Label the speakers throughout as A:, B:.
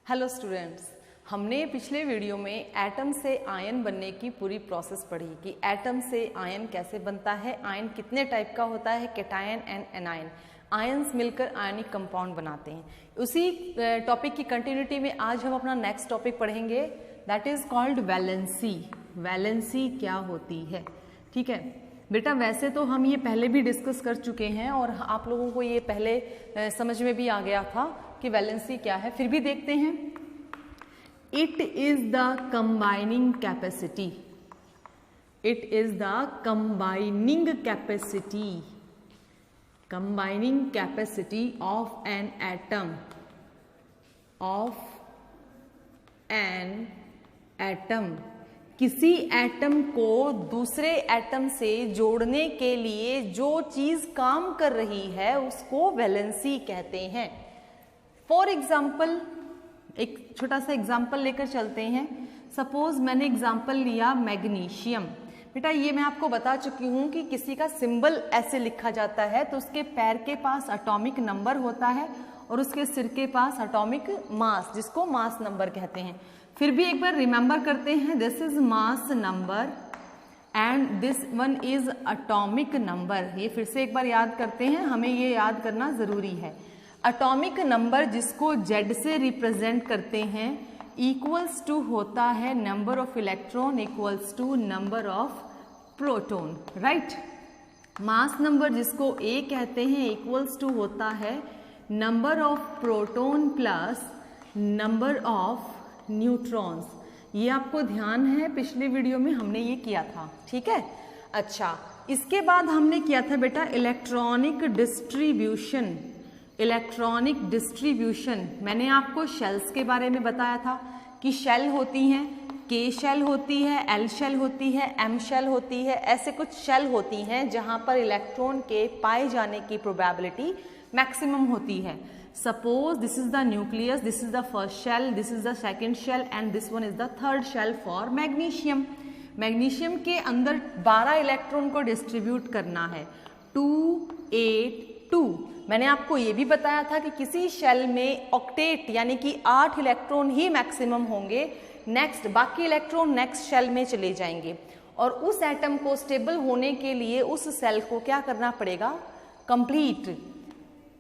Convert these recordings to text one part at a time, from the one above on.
A: Hello students, हमने पिछले video में एटम से आयन बनने की पूरी प्रोसेस पढ़ी कि एटम से आयन कैसे बनता है, आयन कितने टाइप का होता है, कैटायन एंड एनायन। आयन्स मिलकर आयनिक कंपाउंड बनाते हैं। उसी टॉपिक की कंटिन्यूटी में आज हम अपना नेक्स्ट टॉपिक पढ़ेंगे, that is called valency. Valency क्या होती है? ठीक है बेटा, वैसे तो हम ये पहले भी डिस्कस कर चुके हैं और आप लोगों को ये पहले समझ में भी आ गया था कि वैलेंसी क्या है, फिर भी देखते हैं। It is the combining capacity, it is the combining capacity, combining capacity of an atom, of an atom. किसी एटम को दूसरे एटम से जोड़ने के लिए जो चीज काम कर रही है उसको वैलेंसी कहते हैं। फॉर एग्जाम्पल, एक छोटा सा एग्जाम्पल लेकर चलते हैं। सपोज मैंने एग्जाम्पल लिया मैग्नीशियम। बेटा ये मैं आपको बता चुकी हूं कि किसी का सिंबल ऐसे लिखा जाता है तो उसके पैर के पास एटॉमिक नंबर होता है और उसके सिर के पास एटॉमिक मास, जिसको मास नंबर कहते हैं। फिर भी एक बार रिमेंबर करते हैं, this is mass number and this one is atomic number. ये फिर से एक बार याद करते हैं, हमें ये याद करना जरूरी है। एटॉमिक नंबर जिसको Z से रिप्रेजेंट करते हैं इक्वल्स टू होता है number of electron equals to number of proton, right. Mass number जिसको A कहते हैं इक्वल्स टू होता है number of proton plus number of neutrons. ये आपको ध्यान है, पिछले वीडियो में हमने ये किया था, ठीक है। अच्छा, इसके बाद हमने किया था बेटा इलेक्ट्रॉनिक डिस्ट्रीब्यूशन। इलेक्ट्रॉनिक डिस्ट्रीब्यूशन मैंने आपको शेल्स के बारे में बताया था कि शेल होती हैं, K शेल होती है, L शेल होती है, M शेल होती है, ऐसे कुछ शेल होती हैं जहां पर इलेक्ट्रॉन के पाए जाने की प्रोबेबिलिटी मैक्सिमम होती है। Suppose this is the nucleus, this is the first shell, this is the second shell and this one is the third shell for magnesium. Magnesium के अंदर 12 इलेक्ट्रॉन को डिस्ट्रीब्यूट करना है, 2 8 2। मैंने आपको ये भी बताया था कि किसी शेल में ऑक्टेट यानी कि 8 इलेक्ट्रॉन ही मैक्सिमम होंगे, नेक्स्ट बाकी इलेक्ट्रॉन नेक्स्ट शेल में चले जाएंगे। और उस एटम को स्टेबल होने के लिए उस सेल को क्या करना पड़ेगा? कंप्लीट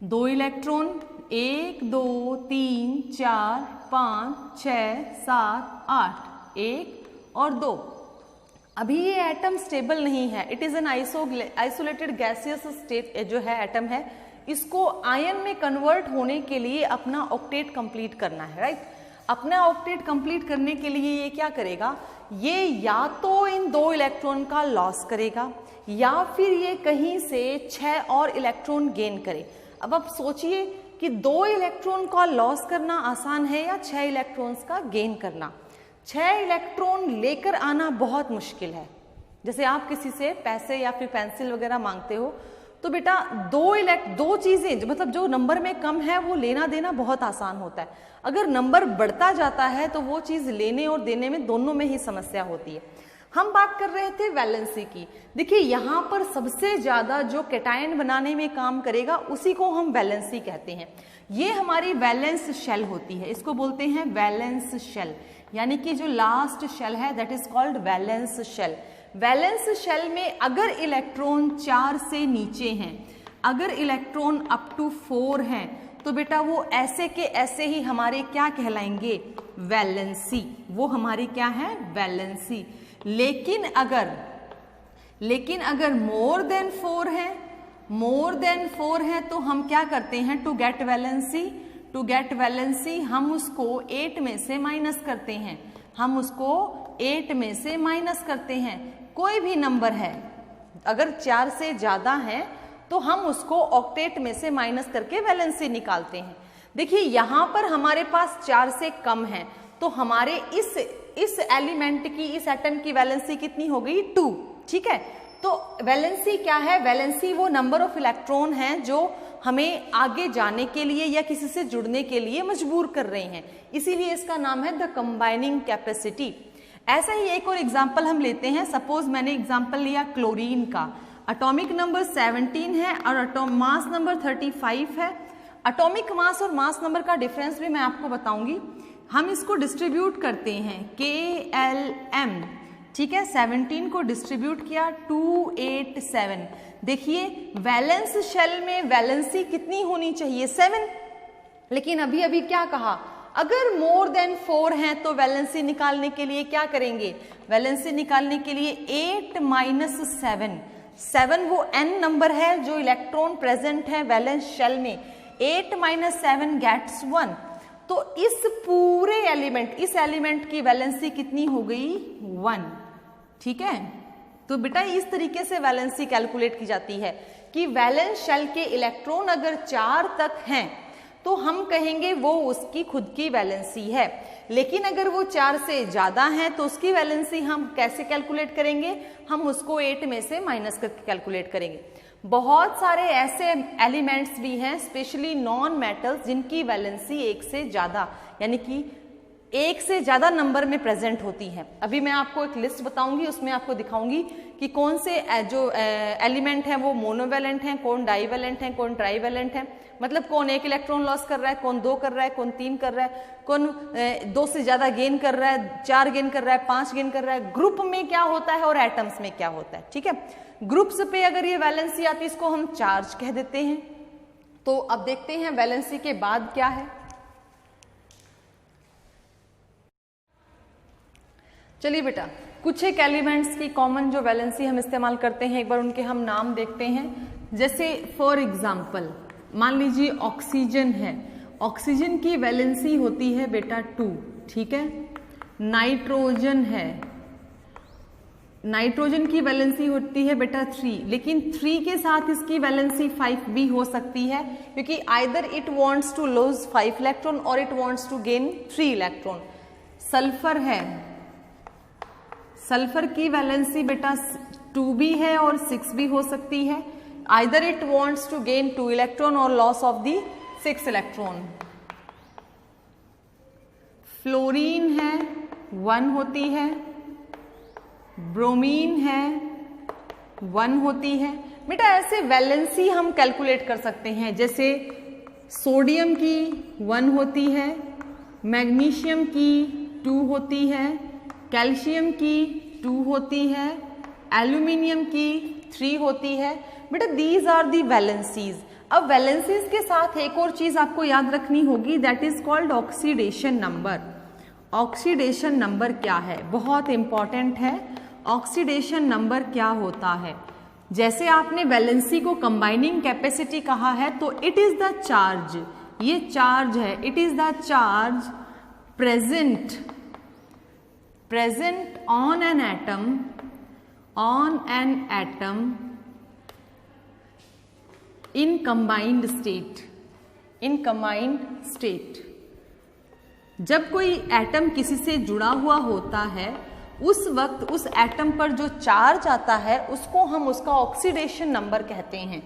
A: 2 इलेक्ट्रॉन, 1 2 3 4 5 6 7 8, 1 और 2। अभी ये एटम स्टेबल नहीं है, it is an isolated gaseous state जो है एटम है, इसको आयन में कन्वर्ट होने के लिए अपना ऑक्टेट कंप्लीट करना है, राइट। अपना ऑक्टेट कंप्लीट करने के लिए ये क्या करेगा? ये या तो इन 2 इलेक्ट्रॉन का लॉस करेगा या फिर ये कहीं से 6 और इलेक्ट्रॉन गेन करे। अब आप सोचिए कि 2 इलेक्ट्रॉन का लॉस करना आसान है या 6 इलेक्ट्रॉन्स का गेन करना। 6 इलेक्ट्रॉन लेकर आना बहुत मुश्किल है। जैसे आप किसी से पैसे या फिर पेंसिल वगैरह मांगते हो तो बेटा 2 चीजें मतलब जो नंबर में कम है वो लेना देना बहुत आसान होता है। अगर नंबर बढ़ता जाता है तो वो चीज लेने और देने में दोनों में ही समस्या होती है। हम बात कर रहे थे वैलेंसी की। देखिए यहाँ पर सबसे ज्यादा जो कैटायन बनाने में काम करेगा उसी को हम वैलेंसी कहते हैं। ये हमारी वैलेंस शेल होती है, इसको बोलते हैं वैलेंस शेल, यानी कि जो लास्ट शेल है that is called valence shell. Valence shell में अगर इलेक्ट्रॉन 4 से नीचे हैं, अगर इलेक्ट्रॉन अप टू 4 हैं तो बेटा वो ऐसे के ऐसे ही हमारे क्या कहलाएंगे? वैलेंसी। वो हमारी क्या है? वैलेंसी। लेकिन अगर मोर देन 4 है, मोर देन 4 है तो हम क्या करते हैं? टू गेट वैलेंसी हम उसको 8 में से माइनस करते हैं, हम उसको 8 में से माइनस करते हैं। कोई भी नंबर है अगर 4 से ज्यादा है तो हम उसको ऑक्टेट में से माइनस करके वैलेंसी निकालते हैं। देखिए यहां पर हमारे पास 4 से कम है तो हमारे इस एलिमेंट की, इस एटम की वैलेंसी कितनी हो गई? 2, ठीक है। तो वैलेंसी क्या है? वैलेंसी वो नंबर ऑफ इलेक्ट्रॉन हैं जो हमें आगे जाने के लिए या किसी से जुड़ने के लिए मजबूर कर रहे हैं, इसीलिए इसका नाम है द कंबाइनिंग कैपेसिटी। ऐसा ही एक और एग्जाम्पल हम लेते हैं। सपोज मैंने एग्जाम्पल लिया क्लोरीन का। एटॉमिक नंबर 17 है और मास नंबर 35 है। एटॉमिक मास और मास नंबर का डिफरेंस भी मैं आपको बताऊंगी। हम इसको डिस्ट्रीब्यूट करते हैं KLM, ठीक है, 17 को डिस्ट्रीब्यूट किया 287। देखिए वैलेंस शेल में वैलेंसी कितनी होनी चाहिए 7, लेकिन अभी अभी क्या कहा, अगर मोर देन 4 हैं तो वैलेंसी निकालने के लिए क्या करेंगे, वैलेंसी निकालने के लिए 8 माइनस 7, 7 वो n नंबर है जो इलेक्ट्रॉन प्रेजेंट है वैलेंस शेल में, 8 माइनस 7 गेट्स 1। तो इस पूरे एलिमेंट, इस एलिमेंट की वैलेंसी कितनी हो गई 1, ठीक है। तो बेटा इस तरीके से वैलेंसी कैलकुलेट की जाती है कि वैलेंस शेल के इलेक्ट्रॉन अगर 4 तक हैं तो हम कहेंगे वो उसकी खुद की वैलेंसी है, लेकिन अगर वो 4 से ज्यादा हैं तो उसकी वैलेंसी हम कैसे कैलकुलेट करेंगे, हम उसको 8 में से माइनस करके कैलकुलेट करेंगे। बहुत सारे ऐसे एलिमेंट्स भी हैं स्पेशली नॉन मेटल्स जिनकी वैलेंसी 1 से ज्यादा, यानी कि 1 से ज्यादा नंबर में प्रेजेंट होती है। अभी मैं आपको एक लिस्ट बताऊंगी, उसमें आपको दिखाऊंगी कि कौन से जो एलिमेंट हैं वो मोनोवैलेंट हैं, कौन डाईवैलेंट हैं, कौन ट्राईवैलेंट हैं, मतलब कौन 1 इलेक्ट्रॉन लॉस कर रहा है, कौन 2 कर रहा है, कौन 3 कर रहा है, कौन 2 से ज्यादा गेन कर रहा है, 4 गेन कर रहा है, 5 गेन कर रहा है, ग्रुप में क्या होता है और एटम्स में क्या होता है, ठीक है। ग्रुप्स पे अगर ये वैलेंसी आती है इसको हम चार्ज कह देते हैं। तो अब देखते हैं वैलेंसी के बाद क्या है। चलिए बेटा कुछ एक एलिमेंट्स की कॉमन जो वैलेंसी हम इस्तेमाल करते हैं, एक बार उनके हम नाम देखते हैं। जैसे फॉर एग्जांपल मान लीजिए ऑक्सीजन है, ऑक्सीजन की वैलेंसी होती है बेटा 2, ठीक है। नाइट्रोजन है, नाइट्रोजन की वैलेंसी होती है बेटा 3, लेकिन 3 के साथ इसकी वैलेंसी 5 भी हो सकती है क्योंकि either it wants to lose 5 electron और it wants to gain 3 electron. Sulphur है, सल्फर की वैलेंसी बेटा 2 भी है और 6 भी हो सकती है, either it wants to gain 2 electron और loss of the 6 electron. Fluorine है 1 होती है, ब्रोमीन है 1 होती है। बेटा ऐसे वैलेंसी हम कैलकुलेट कर सकते हैं, जैसे सोडियम की 1 होती है, मैग्नीशियम की 2 होती है, कैल्शियम की 2 होती है, एल्यूमिनियम की 3 होती है। बेटा दीज आर दी वैलेंसीज। अब वैलेंसीज के साथ एक और चीज आपको याद रखनी होगी, that is called oxidation number. Oxidation number क्या है, बहुत इंपॉर्टेंट है। ऑक्सीडेशन नंबर क्या होता है, जैसे आपने वैलेंसी को कंबाइनिंग कैपेसिटी कहा है तो इट इज द चार्ज, ये चार्ज है, it is the charge present on an atom in combined state. जब कोई एटम किसी से जुड़ा हुआ होता है उस वक्त उस एटम पर जो चार्ज आता है उसको हम उसका ऑक्सीडेशन नंबर कहते हैं।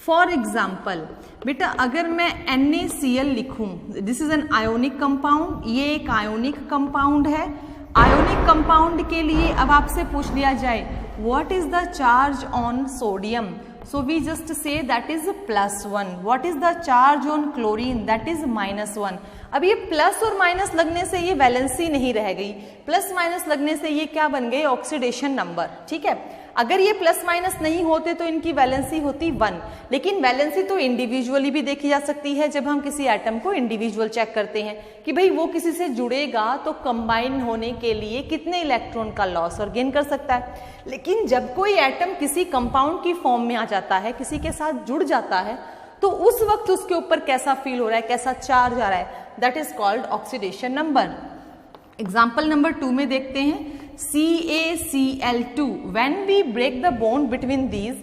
A: फॉर एग्जाम्पल बेटा अगर मैं NaCl लिखूं, this is an ionic compound, ये एक आयोनिक कंपाउंड है। आयोनिक कंपाउंड के लिए अब आपसे पूछ लिया जाए what is the charge on sodium, so we just say that is +1. what is the charge on chlorine, that is -1. अब ये प्लस और माइनस लगने से ये वैलेंसी नहीं रह गई, प्लस माइनस लगने से ये क्या बन गए, ऑक्सीडेशन नंबर, ठीक है। अगर ये प्लस माइनस नहीं होते तो इनकी वैलेंसी होती 1, लेकिन वैलेंसी तो इंडिविजुअली भी देखी जा सकती है जब हम किसी एटम को इंडिविजुअल चेक करते हैं कि भाई वो किसी से जुड़ेगा तो कंबाइन होने के लिए कितने इलेक्ट्रॉन का लॉस और गेन कर सकता है। लेकिन जब कोई एटम किसी कंपाउंड की फॉर्म में आ जाता है, किसी के साथ जुड़ जाता है, तो उस वक्त उसके ऊपर कैसा फील हो रहा है, कैसा चार्ज आ रहा है, that is called oxidation number. Example number 2 में देखते हैं CaCl2, when we break the bond between these,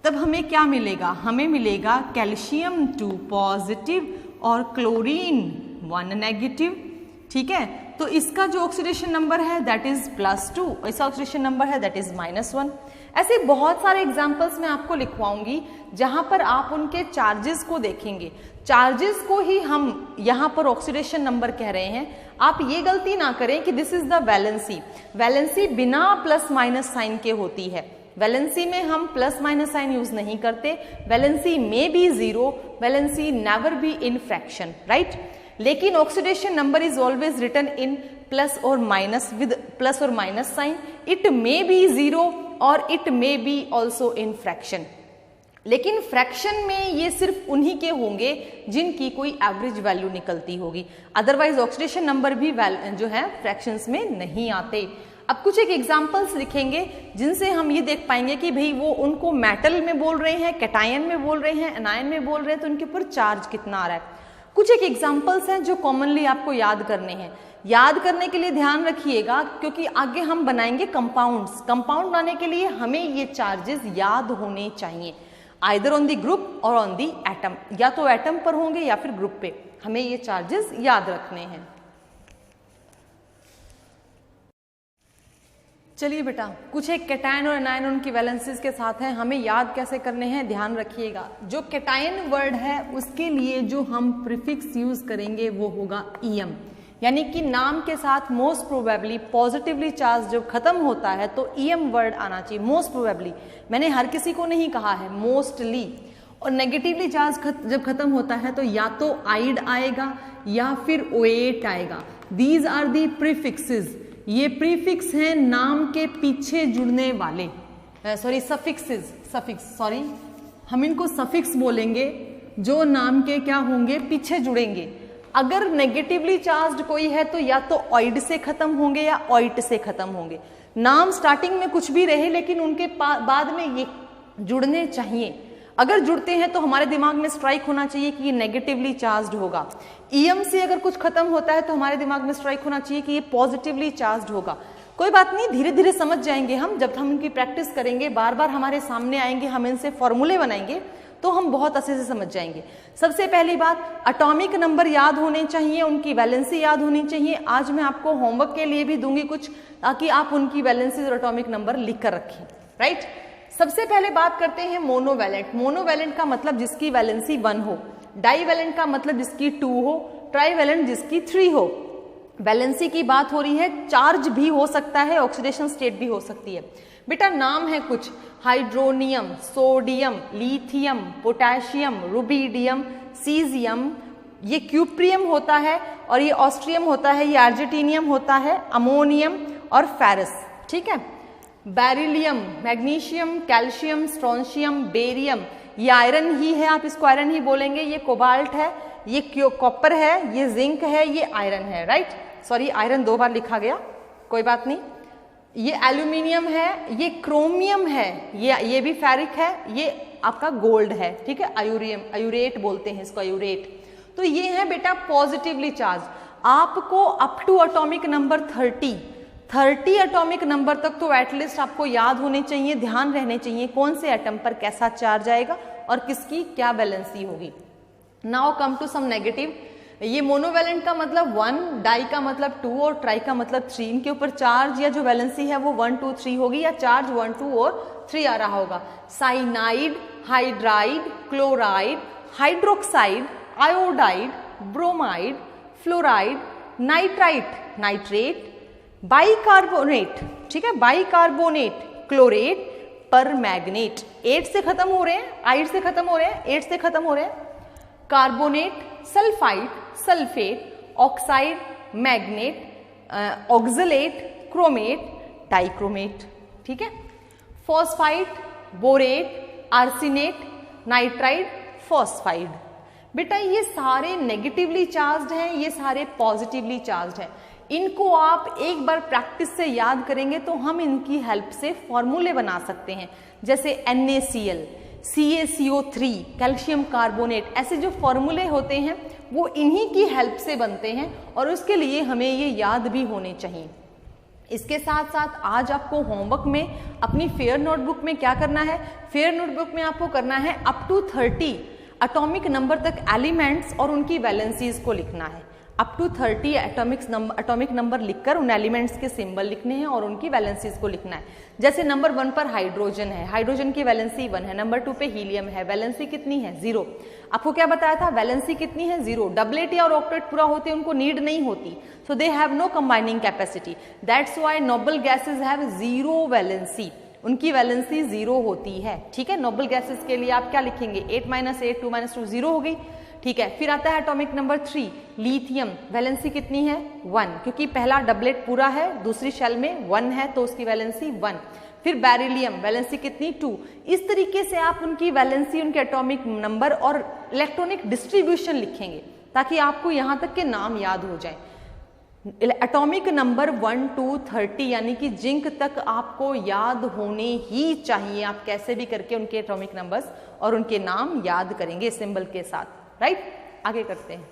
A: तब हमें क्या मिलेगा, हमें मिलेगा कैल्शियम 2 पॉजिटिव और क्लोरीन 1 नेगेटिव, ठीक है। तो इसका जो ऑक्सीडेशन नंबर है दैट इज +2, इसका ऑक्सीडेशन नंबर है दैट इज -1। ऐसे बहुत सारे एग्जाम्पल्स मैं आपको लिखवाऊंगी जहां पर आप उनके चार्जेस को देखेंगे, चार्जेस को ही हम यहाँ पर ऑक्सीडेशन नंबर कह रहे हैं। आप ये गलती ना करें कि this is the valency, valency बिना प्लस माइनस साइन के होती है, वैलेंसी में हम प्लस माइनस साइन यूज नहीं करते, valency may be 0, valency never be in fraction, right. लेकिन oxidation number is always written in plus और माइनस, विद प्लस और minus sign. It may be 0 और it may be also in fraction. लेकिन fraction में ये सिर्फ उन्हीं के होंगे जिनकी कोई एवरेज वैल्यू निकलती होगी, अदरवाइज ऑक्सीडेशन नंबर भी जो है फ्रैक्शंस में नहीं आते. अब कुछ एक एग्जांपल्स लिखेंगे जिनसे हम ये देख पाएंगे कि भाई वो उनको मेटल में बोल रहे हैं, कैटायन में बोल रहे हैं, एनायन में बोल रहे हैं, तो उनके ऊपर चार्ज कितना आ रहा है. कुछ एक एग्जांपल्स हैं जो कॉमनली आपको याद करने हैं. याद करने के लिए ध्यान रखिएगा क्योंकि आगे हम बनाएंगे कंपाउंड्स. कंपाउंड बनाने के लिए हमें ये चार्जेस याद होने चाहिए, आइदर ऑन द ग्रुप और ऑन द एटम, या तो एटम पर होंगे या फिर ग्रुप पे. हमें ये चार्जेस याद रखने हैं. चलिए बेटा, कुछ एक कैटायन और एनायन उनकी वैलेंसीज के साथ हैं, हमें याद कैसे करने हैं ध्यान रखिएगा. जो कैटायन वर्ड है उसके लिए जो हम प्रीफिक्स यूज करेंगे वो होगा ईएम, यानी कि नाम के साथ मोस्ट प्रोबेबली पॉजिटिवली चार्ज जब खत्म होता है तो ईएम वर्ड आना चाहिए. मोस्ट प्रोबेबली, मैंने हर किसी को नहीं कहा है, मोस्टली. और नेगेटिवली चार्ज जब खत्म होता है तो या तो आइड आएगा या फिर ओएट आएगा. These are the prefixes. ये प्रीफिक्स हैं नाम के पीछे जुड़ने वाले, सॉरी सफिक्सेस, सफिक्स, सॉरी हम इनको सफिक्स बोलेंगे जो नाम के क्या होंगे, पीछे जुड़ेंगे. अगर नेगेटिवली चार्ज्ड कोई है तो या तो ऑइड से खत्म होंगे या ऑइट से खत्म होंगे. नाम स्टार्टिंग में कुछ भी रहे लेकिन उनके बाद में ये जुड़ने चाहिए. अगर जुड़ते हैं तो हमारे दिमाग में स्ट्राइक होना चाहिए कि ये नेगेटिवली चार्ज्ड होगा. ईएम से अगर कुछ खत्म होता है तो हमारे दिमाग में स्ट्राइक होना चाहिए कि ये पॉजिटिवली चार्ज्ड होगा. कोई बात नहीं, धीरे धीरे समझ जाएंगे हम. जब हम इनकी प्रैक्टिस करेंगे, बार बार हमारे सामने आएंगे, हम इनसे फॉर्मूले बनाएंगे तो हम बहुत अच्छे से समझ जाएंगे. सबसे पहली बात, एटॉमिक नंबर याद होने चाहिए, उनकी वैलेंसी याद होनी चाहिए. आज मैं आपको होमवर्क के लिए भी दूंगी कुछ, ताकि आप उनकी वैलेंसी और एटॉमिक नंबर लिख कर रखें. राइट. सबसे पहले बात करते हैं मोनोवैलेंट. मोनोवैलेंट का मतलब जिसकी वैलेंसी 1 हो, डाईवैलेंट का मतलब जिसकी 2 हो, ट्राईवैलेंट जिसकी 3 हो. वैलेंसी की बात हो रही है, चार्ज भी हो सकता है, ऑक्सीडेशन स्टेट भी हो सकती है. बेटा नाम है कुछ, hydronium, sodium, lithium, potassium, rubidium, caesium, ये क्यूप्रियम होता है और ये ऑस्ट्रियम होता है, ये आर्जेंटीनियम होता है, अमोनियम और फेरस. ठीक है. Beryllium, magnesium, calcium, strontium, barium, ये आयरन ही है, आप इसको आयरन ही बोलेंगे. ये कोबाल्ट है, ये कॉपर है, ये जिंक है, ये आयरन है. राइट. सॉरी, आयरन 2 बार लिखा गया, कोई बात नहीं. ये एल्यूमिनियम है, ये क्रोमियम है, ये भी फेरिक है, ये आपका गोल्ड है. ठीक है. आयूरियम, आयूरेट बोलते हैं इसको, आयूरेट. तो ये है बेटा पॉजिटिवली चार्ज. आपको up to atomic number 30 atomic number तक तो एटलीस्ट आपको याद होने चाहिए, ध्यान रहने चाहिए कौन से एटम पर कैसा चार्ज आएगा और किसकी क्या वैलेंसी होगी. Now come to some negative. ये मोनोवैलेंट का मतलब 1, डाई का मतलब 2 और ट्राई का मतलब 3. इनके ऊपर चार्ज या जो वैलेंसी है वो 1, 2, 3 होगी, या चार्ज 1, 2 और 3 आ रहा होगा. Cyanide, hydride, chloride, hydroxide, iodide, bromide, fluoride, nitrite, nitrate, bicarbonate. ठीक है. Bicarbonate, chlorate, permanganate. 8 से खत्म हो रहे हैं, आइड से खत्म हो रहे हैं, 8 से खत्म हो रहे हैं. Carbonate, sulphide, sulphate, oxide, magnet, oxalate, chromate, dichromate. ठीक है. Phosphide, borate, arsenate, nitride, phosphide. बेटा ये सारे नेगेटिवली चार्ज्ड हैं, ये सारे पॉजिटिवली चार्ज्ड हैं. इनको आप एक बार प्रैक्टिस से याद करेंगे तो हम इनकी हेल्प से फॉर्मूले बना सकते हैं, जैसे NaCl, CaCO3, कैल्शियम कार्बोनेट. ऐसे जो फॉर्मूले होते हैं वो इन्हीं की हेल्प से बनते हैं और उसके लिए हमें ये याद भी होने चाहिए. इसके साथ साथ आज आपको होमवर्क में अपनी फेयर नोटबुक में क्या करना है, फेयर नोटबुक में आपको करना है अप टू 30 एटॉमिक नंबर तक एलिमेंट्स और उनकी वैलेंसीज को लिखना है. अप टू 30 एटॉमिक नंबर लिखकर उन एलिमेंट्स के सिंबल लिखने हैं और उनकी वैलेंसीज को लिखना है. जैसे नंबर 1 पर हाइड्रोजन है, हाइड्रोजन की वैलेंसी 1 है. नंबर 2 पे हीलियम है, वैलेंसी कितनी है 0. आपको क्या बताया था, वैलेंसी कितनी है 0. डबलेट या ऑक्टेट पूरा होते उनको नीड नहीं होती, so they have no combining capacity. That's why noble gases have 0 valency, उनकी वैलेंसी 0 होती है. ठीक है. नोबल गैसेज के लिए आप क्या लिखेंगे, 8 - 8 2 - 2 0 हो गई. ठीक है। फिर आता है एटॉमिक नंबर 3 लिथियम, वैलेंसी कितनी है 1, क्योंकि पहला डबलेट पूरा है, दूसरी शेल में 1 है तो उसकी वैलेंसी 1। फिर बेरिलियम, वैलेंसी कितनी 2। इस तरीके से आप उनकी वैलेंसी, उनके एटॉमिक नंबर और इलेक्ट्रॉनिक डिस्ट्रीब्यूशन लिखेंगे ताकि आपको यहां तक के नाम याद हो जाए। एटॉमिक नंबर 1 to 30 यानी कि जिंक तक आपको याद होने ही चाहिए। आप कैसे भी करके उनके एटॉमिक नंबर्स और उनके नाम याद करेंगे सिंबल के साथ, राइट। आगे करते हैं।